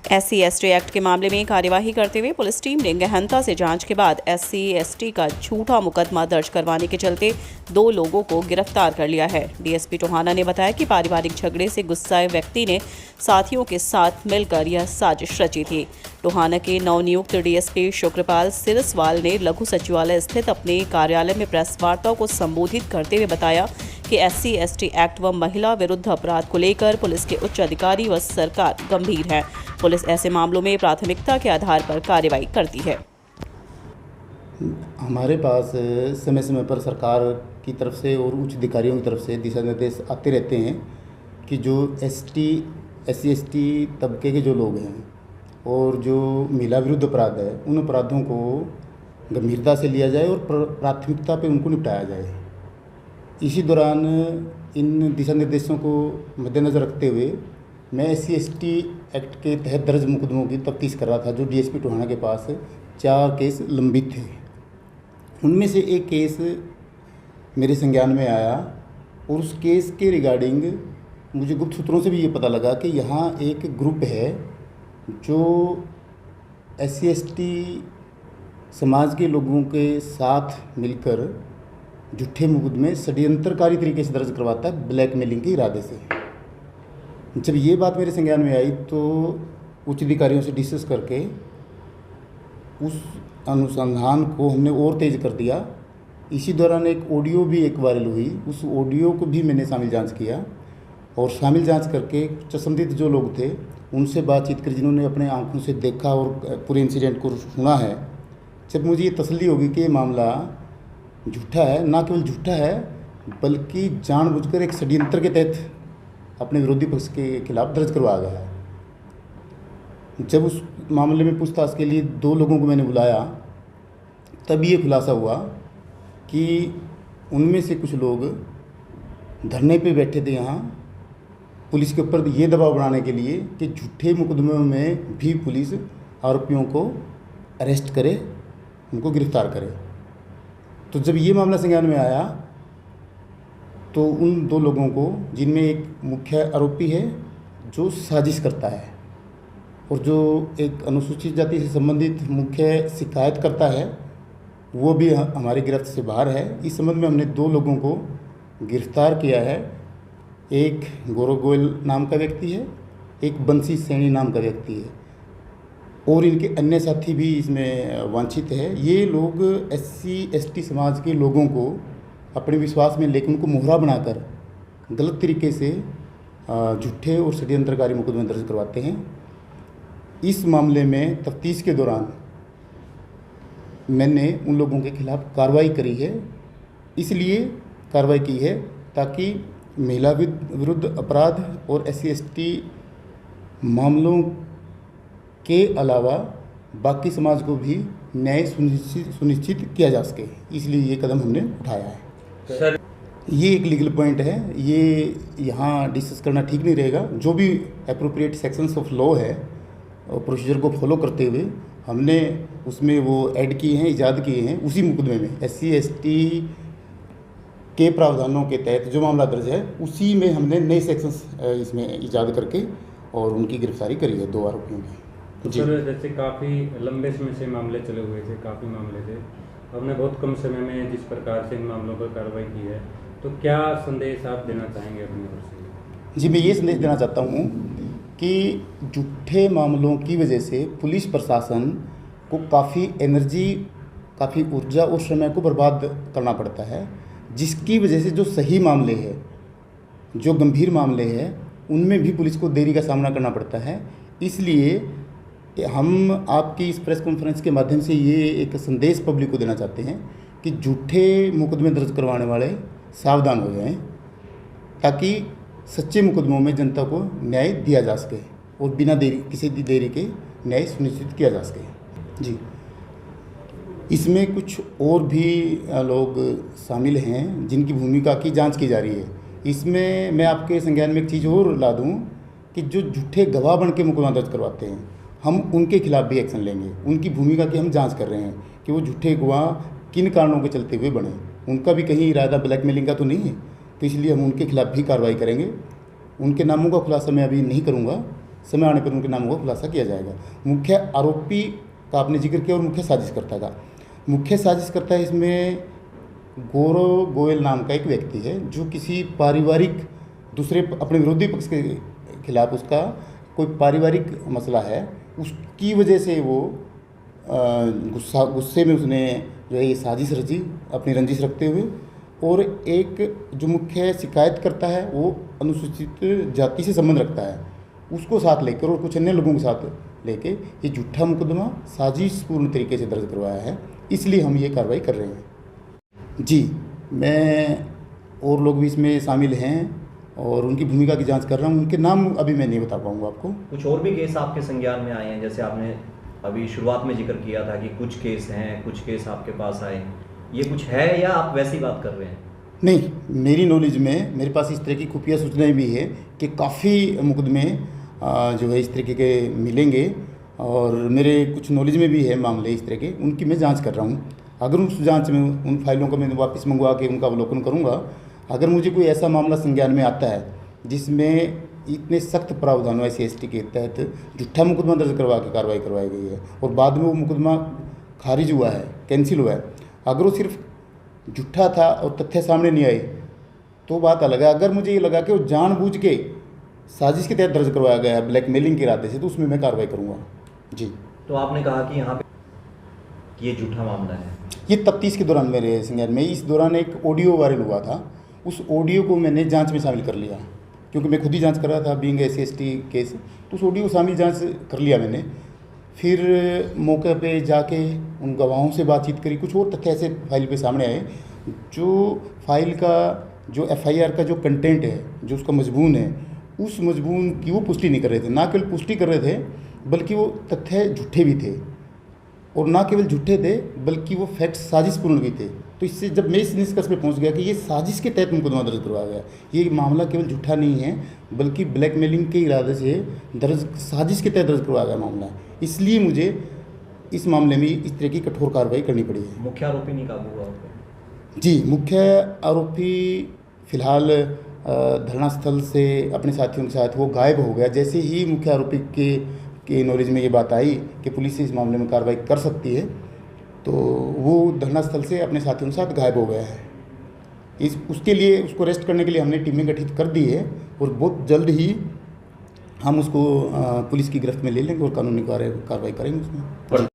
SC/ST act के मामले में कार्यवाही करते हुए पुलिस टीम ने गहनता से जांच के बाद SC/ST का झूठा मुकदमा दर्ज करवाने के चलते 2 लोगों को गिरफ्तार कर लिया है। डीएसपी टोहाना ने बताया कि पारिवारिक झगड़े से गुस्साए व्यक्ति ने साथियों के साथ मिलकर यह साजिश रची थी। टोहाना के नवनियुक्त डीएसपी शुक्रपाल सिरसवाल ने लघु सचिवालय स्थित अपने कार्यालय में प्रेस वार्ता को संबोधित करते हुए बताया कि SC/ST एक्ट व महिला विरुद्ध अपराध को लेकर पुलिस के उच्च अधिकारी व सरकार गंभीर है। पुलिस ऐसे मामलों में प्राथमिकता के आधार पर कार्रवाई करती है। हमारे पास समय समय पर सरकार की तरफ से और उच्च अधिकारियों की तरफ से दिशा निर्देश आते रहते हैं कि जो SC/ST तबके के जो लोग हैं और जो महिला विरुद्ध अपराध है उन अपराधों को गंभीरता से लिया जाए और प्राथमिकता पे उनको निपटाया जाए। इसी दौरान इन दिशा निर्देशों को मद्देनज़र रखते हुए मैं SC/ST एक्ट के तहत दर्ज मुकदमों की तफ्तीश कर रहा था। जो डीएसपी टोहाना के पास 4 केस लंबित थे, उनमें से एक केस मेरे संज्ञान में आया और उस केस के रिगार्डिंग मुझे गुप्त सूत्रों से भी ये पता लगा कि यहाँ एक ग्रुप है जो SC/ST समाज के लोगों के साथ मिलकर झूठे मुकदमे षड्यंत्रकारी तरीके से दर्ज करवाता है, ब्लैकमेलिंग के इरादे से। जब ये बात मेरे संज्ञान में आई तो उच्च अधिकारियों से डिस्कस करके उस अनुसंधान को हमने और तेज़ कर दिया। इसी दौरान एक ऑडियो भी वायरल हुई, उस ऑडियो को भी मैंने शामिल जांच किया और शामिल जांच करके संबंधित जो लोग थे उनसे बातचीत कर, जिन्होंने अपने आंखों से देखा और पूरे इंसिडेंट को सुना है। जब मुझे ये तसल्ली होगी कि ये मामला झूठा है, ना केवल झूठा है बल्कि जानबूझकर एक षड्यंत्र के तहत अपने विरोधी पक्ष के खिलाफ दर्ज करवाया गया है। जब उस मामले में पूछताछ के लिए 2 लोगों को मैंने बुलाया तब ये खुलासा हुआ कि उनमें से कुछ लोग धरने पे बैठे थे यहाँ पुलिस के ऊपर ये दबाव बनाने के लिए कि झूठे मुकदमों में भी पुलिस आरोपियों को अरेस्ट करे, उनको गिरफ्तार करे। तो जब ये मामला संज्ञान में आया तो उन 2 लोगों को, जिनमें एक मुख्य आरोपी है जो साजिश करता है और जो एक अनुसूचित जाति से संबंधित मुख्य शिकायत करता है, वो भी हमारी गिरफ्त से बाहर है। इस संबंध में हमने 2 लोगों को गिरफ्तार किया है। एक गौरव गोयल नाम का व्यक्ति है, एक बंसी सैनी नाम का व्यक्ति है और इनके अन्य साथी भी इसमें वांछित है। ये लोग SC/ST समाज के लोगों को अपने विश्वास में लेकर उनको मोहरा बनाकर गलत तरीके से झूठे और षड्यंत्रकारी मुकदमे दर्ज करवाते हैं। इस मामले में तफ्तीश के दौरान मैंने उन लोगों के खिलाफ कार्रवाई करी है। इसलिए कार्रवाई की है ताकि महिला विरुद्ध अपराध और SC/ST मामलों के अलावा बाकी समाज को भी न्याय सुनिश्चित किया जा सके, इसलिए ये कदम हमने उठाया है। सर, ये एक लीगल पॉइंट है, ये यहाँ डिस्कस करना ठीक नहीं रहेगा। जो भी एप्रोप्रिएट सेक्शंस ऑफ लॉ है और प्रोसीजर को फॉलो करते हुए हमने उसमें वो ऐड किए हैं, ईजाद किए हैं। उसी मुकदमे में SC/ST के प्रावधानों के तहत जो मामला दर्ज है उसी में हमने नए सेक्शंस इसमें ईजाद करके और उनकी गिरफ्तारी करी है 2 आरोपियों की। तो सर, जैसे काफ़ी लंबे समय से मामले चले हुए थे, काफ़ी मामले थे, हमने बहुत कम समय में जिस प्रकार से इन मामलों पर कार्रवाई की है, तो क्या संदेश आप देना चाहेंगे अपनी ओर से? जी, मैं ये संदेश देना चाहता हूँ कि झूठे मामलों की वजह से पुलिस प्रशासन को काफ़ी एनर्जी, काफ़ी ऊर्जा और समय को बर्बाद करना पड़ता है, जिसकी वजह से जो सही मामले हैं, जो गंभीर मामले हैं, उनमें भी पुलिस को देरी का सामना करना पड़ता है। इसलिए हम आपकी इस प्रेस कॉन्फ्रेंस के माध्यम से ये एक संदेश पब्लिक को देना चाहते हैं कि झूठे मुकदमे दर्ज करवाने वाले सावधान हो जाएं, ताकि सच्चे मुकदमों में जनता को न्याय दिया जा सके और बिना देरी, किसी भी देरी के न्याय सुनिश्चित किया जा सके। जी, इसमें कुछ और भी लोग शामिल हैं जिनकी भूमिका की जांच की जा रही है। इसमें मैं आपके संज्ञान में एक चीज़ और ला दूं कि जो झूठे गवाह बन के मुकदमा दर्ज करवाते हैं, हम उनके खिलाफ भी एक्शन लेंगे। उनकी भूमिका की हम जांच कर रहे हैं कि वो झूठे गवाह किन कारणों के चलते हुए बने। उनका भी कहीं इरादा ब्लैकमेलिंग का तो नहीं है, तो इसलिए हम उनके खिलाफ भी कार्रवाई करेंगे। उनके नामों का खुलासा मैं अभी नहीं करूँगा, समय आने पर उनके नामों का खुलासा किया जाएगा। मुख्य आरोपी का आपने जिक्र किया और मुख्य साजिशकर्ता का। मुख्य साजिशकर्ता इसमें गौरव गोयल नाम का एक व्यक्ति है, जो किसी पारिवारिक दूसरे अपने विरोधी पक्ष के खिलाफ उसका कोई पारिवारिक मसला है, उसकी वजह से वो गुस्से में उसने जो है ये साजिश रची अपनी रंजिश रखते हुए। और एक जो मुख्य शिकायत करता है वो अनुसूचित जाति से संबंध रखता है, उसको साथ लेकर और कुछ अन्य लोगों के साथ लेके ये झूठा मुकदमा साजिशपूर्ण तरीके से दर्ज करवाया है, इसलिए हम ये कार्रवाई कर रहे हैं। जी, मैं और लोग भी इसमें शामिल हैं और उनकी भूमिका की जांच कर रहा हूं। उनके नाम अभी मैं नहीं बता पाऊंगा आपको। कुछ और भी केस आपके संज्ञान में आए हैं, जैसे आपने अभी शुरुआत में जिक्र किया था कि कुछ केस हैं, कुछ केस आपके पास आए, ये कुछ है या आप वैसी बात कर रहे हैं? नहीं, मेरी नॉलेज में मेरे पास इस तरह की खुफिया सूचनाएं भी है कि काफ़ी मुकदमे जो है इस तरीके के मिलेंगे और मेरे कुछ नॉलेज में भी है मामले इस तरह के, उनकी मैं जांच कर रहा हूं। अगर उस जांच में उन फाइलों को मैं वापस मंगवा के उनका अवलोकन करूंगा, अगर मुझे कोई ऐसा मामला संज्ञान में आता है जिसमें इतने सख्त प्रावधानों SC/ST के तहत झूठा मुकदमा दर्ज करवा के कार्रवाई करवाई गई है और बाद में वो मुकदमा खारिज हुआ है, कैंसिल हुआ है, अगर वो सिर्फ झूठा था और तथ्य सामने नहीं आए तो बात अलग है। अगर मुझे ये लगा कि वो जानबूझ के साजिश के तहत दर्ज करवाया गया है ब्लैकमेलिंग के इरादे से, तो उसमें मैं कार्रवाई करूँगा। जी। तो आपने कहा कि यहाँ पे ये झूठा मामला है, ये तफ्तीश के दौरान मेरे संज्ञान में इस दौरान एक ऑडियो वायरल हुआ था, उस ऑडियो को मैंने जांच में शामिल कर लिया क्योंकि मैं खुद ही जांच कर रहा था बीइंग SC/ST केस, तो उस ऑडियो को शामिल जांच कर लिया मैंने। फिर मौके पे जाके उन गवाहों से बातचीत करी, कुछ और तथ्य ऐसे फाइल पे सामने आए जो फाइल का जो FIR का जो कंटेंट है, जो उसका मजमून है, उस मजमून की वो पुष्टि नहीं कर रहे थे। ना केवल पुष्टि कर रहे थे बल्कि वो तथ्य झूठे भी थे, और ना केवल झूठे थे बल्कि वो फैक्ट साजिशपूर्ण भी थे। तो इससे जब मैं इस निष्कर्ष पे पहुंच गया कि ये साजिश के तहत मुकदमा दर्ज करवाया गया, ये मामला केवल झूठा नहीं है बल्कि ब्लैकमेलिंग के इरादे से दर्ज साजिश के तहत दर्ज करवाया गया मामला है, इसलिए मुझे इस मामले में इस तरह की कठोर कार्रवाई करनी पड़ी है। मुख्य आरोपी नहीं काबू हुआ होगा? जी, मुख्य आरोपी फिलहाल धरना स्थल से अपने साथियों के साथ वो गायब हो गया। जैसे ही मुख्य आरोपी के नॉलेज में ये बात आई कि पुलिस इस मामले में कार्रवाई कर सकती है, तो वो धरना स्थल से अपने साथियों के साथ गायब हो गया है। उसके लिए उसको अरेस्ट करने के लिए हमने टीमें गठित कर दी है और बहुत जल्द ही हम उसको पुलिस की गिरफ्त में ले लेंगे और कानूनी कार्रवाई करेंगे उसमें।